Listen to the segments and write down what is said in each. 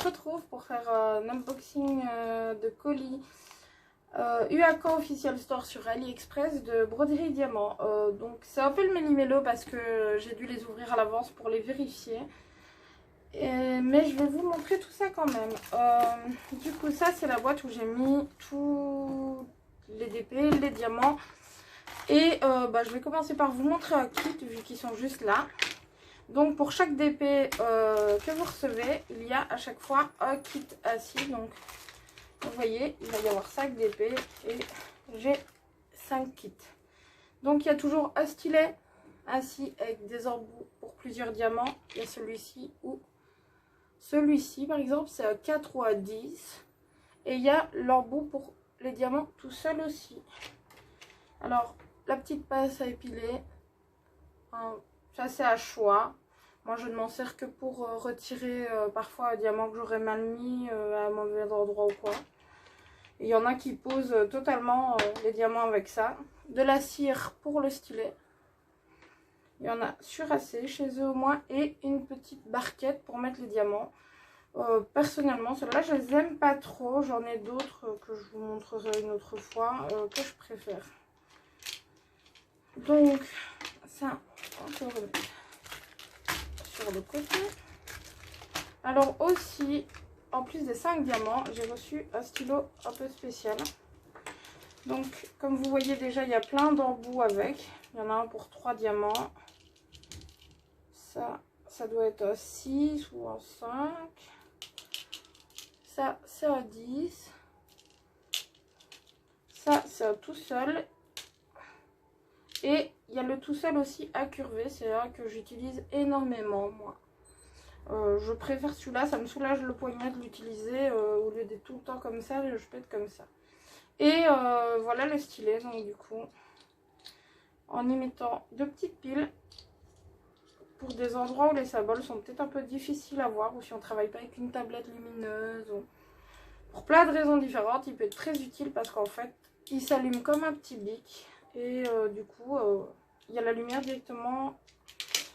se retrouve pour faire un unboxing de colis UAK Official Store sur AliExpress de broderie diamant. Donc c'est un peu le méli-mélo parce que j'ai dû les ouvrir à l'avance pour les vérifier. Mais je vais vous montrer tout ça quand même. Du coup ça c'est la boîte où j'ai mis tous les DP, les diamants. Et je vais commencer par vous montrer un kit vu qu'ils sont juste là. Donc pour chaque DP que vous recevez, il y a à chaque fois un kit assis. Donc vous voyez, il va y avoir 5 DP et j'ai 5 kits. Donc il y a toujours un stylet assis avec des embouts pour plusieurs diamants. Il y a celui-ci ou celui-ci par exemple, c'est un 4 ou un 10. Et il y a l'embout pour les diamants tout seul aussi. Alors la petite pince à épiler, ça c'est à choix. Moi je ne m'en sers que pour retirer parfois un diamant que j'aurais mal mis à un mauvais endroit ou quoi. Il y en a qui posent totalement les diamants avec ça. De la cire pour le stylet. Il y en a sur assez chez eux au moins. Et une petite barquette pour mettre les diamants. Personnellement, ceux-là je les aime pas trop. J'en ai d'autres que je vous montrerai une autre fois que je préfère. Donc ça, on peut remettre sur le côté. Alors aussi, en plus des 5 diamants, j'ai reçu un stylo un peu spécial. Donc comme vous voyez déjà, il y a plein d'embouts avec. Il y en a un pour 3 diamants. Ça doit être un 6 ou un 5. Ça c'est un 10. Ça c'est un tout seul. Et il y a le tout seul aussi à curver. C'est un que j'utilise énormément moi. Je préfère celui-là, ça me soulage le poignet de l'utiliser au lieu d'être tout le temps comme ça, je pète comme ça. Et voilà le stylet, donc du coup, en y mettant 2 petites piles, pour des endroits où les symboles sont peut-être un peu difficiles à voir, ou si on ne travaille pas avec une tablette lumineuse, ou pour plein de raisons différentes, il peut être très utile parce qu'en fait, il s'allume comme un petit bic, et du coup, il y a la lumière directement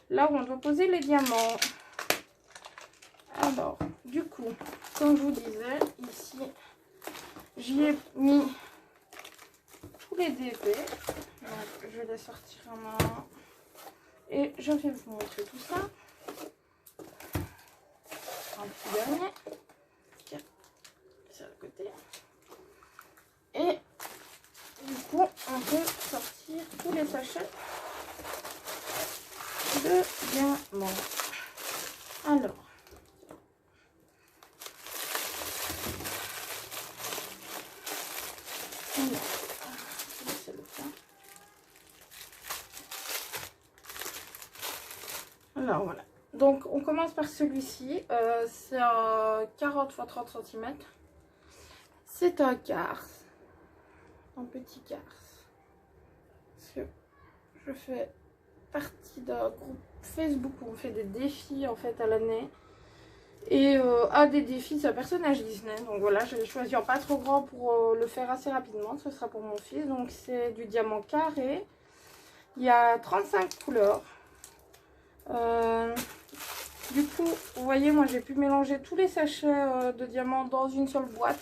là où on doit poser les diamants. Alors, du coup, comme je vous disais, ici, j'y ai mis tous les DP. Donc, je vais les sortir en un. Et je vais vous montrer tout ça. Un petit dernier. Tiens, c'est à côté. Et du coup, on peut sortir tous les sachets de diamants. Alors. Alors voilà, donc on commence par celui-ci, c'est un 40 x 30 cm, c'est un quart, un petit quart, parce que je fais partie d'un groupe Facebook où on fait des défis en fait à l'année, et un des défis c'est un personnage Disney, donc voilà, j'ai choisi un pas trop grand pour le faire assez rapidement, ce sera pour mon fils, donc c'est du diamant carré, il y a 35 couleurs. Du coup, vous voyez, moi j'ai pu mélanger tous les sachets de diamants dans une seule boîte.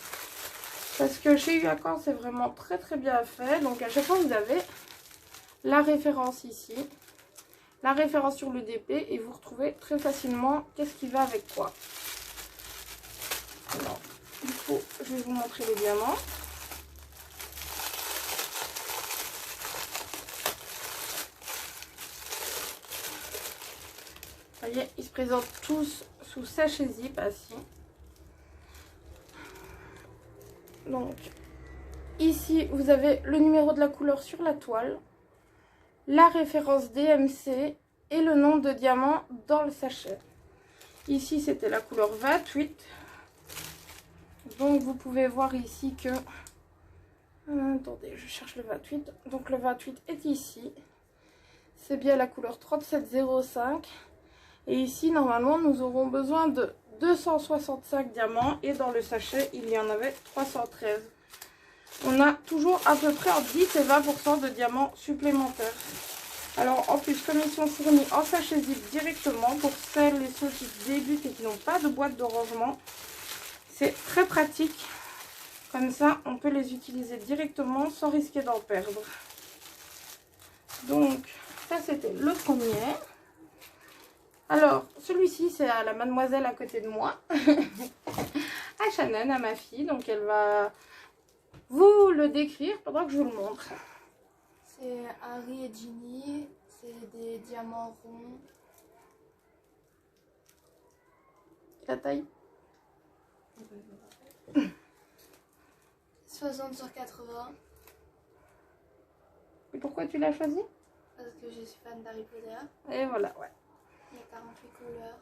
Parce que chez UAK, c'est vraiment très très bien fait. Donc à chaque fois, vous avez la référence ici, la référence sur le DP et vous retrouvez très facilement qu'est-ce qui va avec quoi. Alors, du coup, je vais vous montrer les diamants. Vous voyez, ils se présentent tous sous sachet zip assis. Donc, ici, vous avez le numéro de la couleur sur la toile, la référence DMC et le nombre de diamants dans le sachet. Ici, c'était la couleur 28. Donc, vous pouvez voir ici que... attendez, je cherche le 28. Donc, le 28 est ici. C'est bien la couleur 3705. Et ici, normalement, nous aurons besoin de 265 diamants. Et dans le sachet, il y en avait 313. On a toujours à peu près entre 10 et 20% de diamants supplémentaires. Alors, en plus, comme ils sont fournis en sachet zip directement, pour celles et ceux qui débutent et qui n'ont pas de boîte de rangement, C'est très pratique. Comme ça, on peut les utiliser directement sans risquer d'en perdre. Donc, ça c'était le premier. Alors, celui-ci, c'est à la mademoiselle à côté de moi. À Shannon, à ma fille. Donc, elle va vous le décrire pendant que je vous le montre. C'est Harry et Ginny. C'est des diamants ronds. La taille 60 sur 80. Et pourquoi tu l'as choisi? Parce que je suis fan d'Harry Potter. Et voilà, ouais. Il y a 48 couleurs.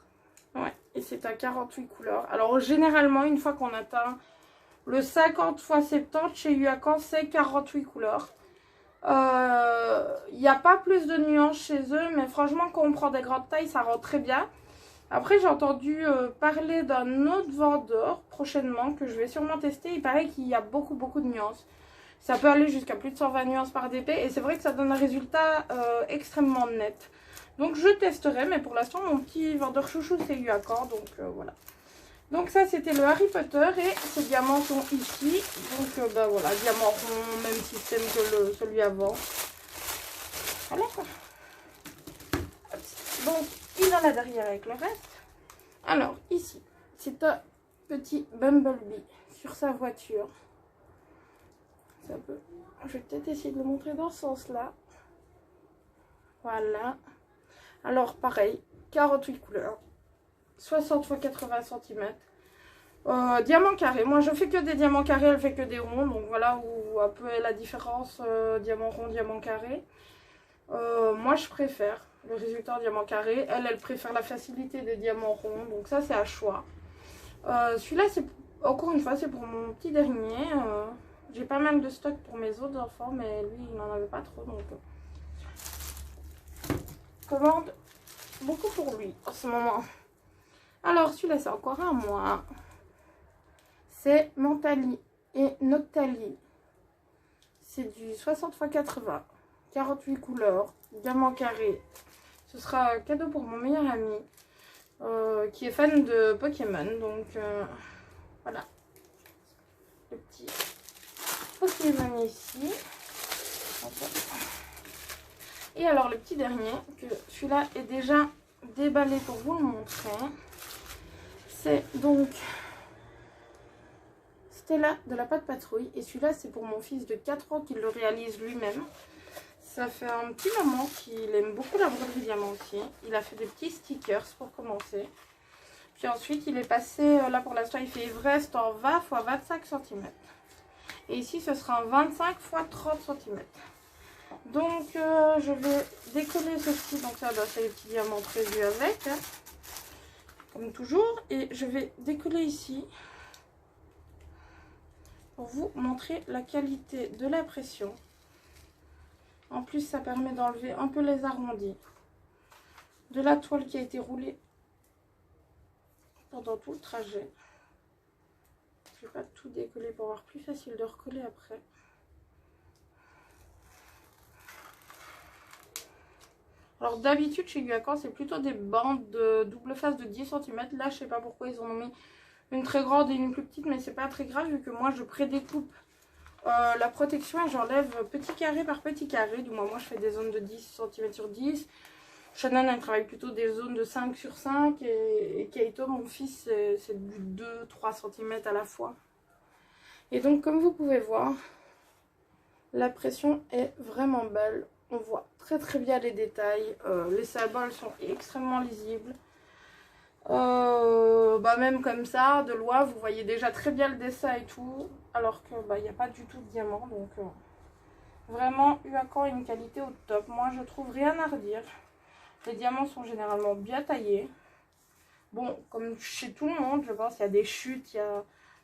Ouais, et c'est à 48 couleurs. Alors, généralement, une fois qu'on atteint le 50 x 70 chez Yuakan, c'est 48 couleurs. Il n'y a pas plus de nuances chez eux, mais franchement, quand on prend des grandes tailles, ça rend très bien. Après, j'ai entendu parler d'un autre vendeur prochainement que je vais sûrement tester. Il paraît qu'il y a beaucoup de nuances. Ça peut aller jusqu'à plus de 120 nuances par dp et c'est vrai que ça donne un résultat extrêmement net. Donc je testerai, mais pour l'instant mon petit vendeur chouchou c'est Yuakan, donc voilà. Donc ça c'était le Harry Potter et ces diamants sont ici. Donc bah voilà, diamant rond, même système que celui avant. Voilà quoi. Donc il en a derrière avec le reste. Alors ici, c'est un petit Bumblebee sur sa voiture. Ça peut... Je vais peut-être essayer de le montrer dans ce sens-là. Voilà. Alors, pareil, 48 couleurs. 60 x 80 cm. Diamant carré. Moi, je fais que des diamants carrés, elle fait que des ronds. Donc, voilà où un peu est la différence diamant rond, diamant carré. Moi, je préfère le résultat en diamant carré. Elle préfère la facilité des diamants ronds. Donc, ça, c'est à choix. Celui-là, c'est encore une fois, c'est pour mon petit dernier. J'ai pas mal de stock pour mes autres enfants, mais lui, il n'en avait pas trop, donc commande beaucoup pour lui en ce moment. Alors, celui-là, c'est encore un moi. C'est Mentali et Noctali. C'est du 60 x 80, 48 couleurs, diamant carré. Ce sera un cadeau pour mon meilleur ami qui est fan de Pokémon. Donc, voilà. Le petit Pokémon ici. Et alors le petit dernier, que celui-là est déjà déballé pour vous le montrer. C'est donc Stella de la Patte Patrouille. Et celui-là c'est pour mon fils de 4 ans qui le réalise lui-même. Ça fait un petit moment qu'il aime beaucoup la broderie diamantée. Il a fait des petits stickers pour commencer. Puis ensuite il est passé, là pour l'instant il fait Everest en 20 x 25 cm. Et ici, ce sera un 25 x 30 cm. Donc, je vais décoller ceci. Donc, ça, c'est les petits diamants prévus avec. Hein, comme toujours. Et je vais décoller ici. Pour vous montrer la qualité de la pression. En plus, ça permet d'enlever un peu les arrondis. De la toile qui a été roulée pendant tout le trajet. Je ne vais pas tout décoller pour avoir plus facile de recoller après. Alors d'habitude chez Yuakan c'est plutôt des bandes de double face de 10 cm. Là je sais pas pourquoi ils en ont mis une très grande et une plus petite, mais c'est pas très grave vu que moi je prédécoupe la protection et j'enlève petit carré par petit carré. Du moins moi je fais des zones de 10 cm sur 10. Shannon elle travaille plutôt des zones de 5 sur 5 et Kaito mon fils c'est du 2-3 cm à la fois. Et donc comme vous pouvez voir, la pression est vraiment belle. On voit très bien les détails. Les symboles sont extrêmement lisibles. Même comme ça, de loin, vous voyez déjà très bien le dessin et tout. Alors que il n'y a pas du tout de diamant. Donc vraiment, Yuakan a une qualité au top. Moi, je trouve rien à redire. Les diamants sont généralement bien taillés. Bon, comme chez tout le monde, je pense, il y a des chutes, il y a...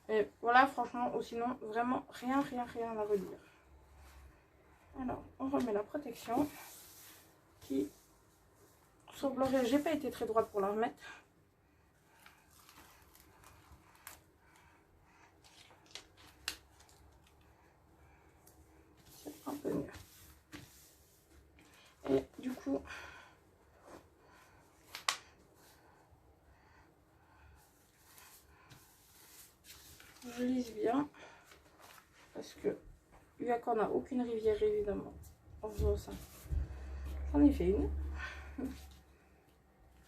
Et voilà, franchement, ou sinon, vraiment rien à redire. Alors, on remet la protection qui semblerait, j'ai pas été très droite pour la remettre. C'est un peu mieux. Et du coup, je lise bien. Parce que, vu qu'on n'a aucune rivière, évidemment, en faisant ça. J'en ai fait une.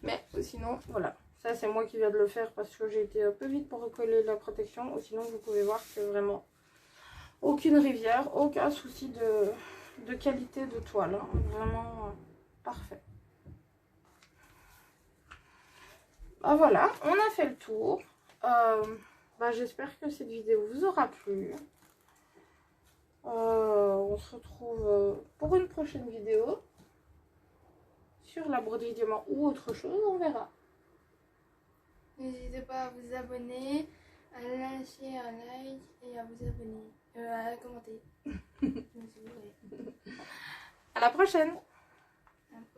Mais sinon, voilà. Ça, c'est moi qui viens de le faire parce que j'ai été un peu vite pour recoller la protection. Ou sinon, vous pouvez voir que vraiment, aucune rivière, aucun souci de qualité de toile. Hein. Vraiment parfait. Bah voilà, on a fait le tour. J'espère que cette vidéo vous aura plu. On se retrouve pour une prochaine vidéo sur la broderie diamant ou autre chose, on verra. N'hésitez pas à vous abonner, à lâcher un like et à vous abonner, à commenter. À la prochaine!